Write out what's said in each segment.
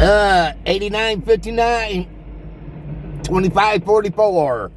8959 2544.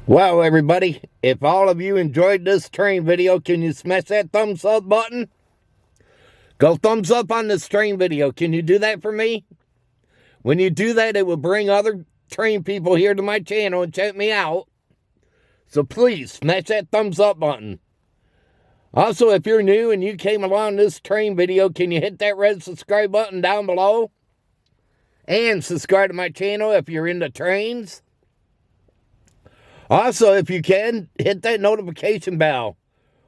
Well, everybody, if all of you enjoyed this train video, can you smash that thumbs up button? Go thumbs up on this train video. Can you do that for me? When you do that, it will bring other train people here to my channel and check me out. So please, smash that thumbs up button. Also, if you're new and you came along this train video, can you hit that red subscribe button down below? And subscribe to my channel if you're into trains. Also, if you can, hit that notification bell.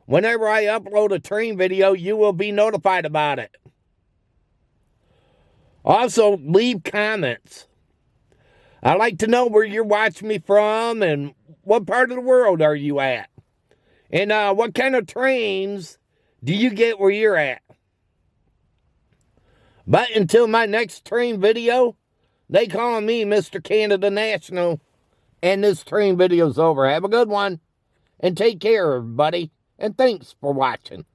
Whenever I upload a train video, you will be notified about it. Also, leave comments. I'd like to know where you're watching me from and what part of the world are you at. And what kind of trains do you get where you're at. But until my next train video, they call me Mr. Canada National. And this train video's over. Have a good one. And take care, everybody. And thanks for watching.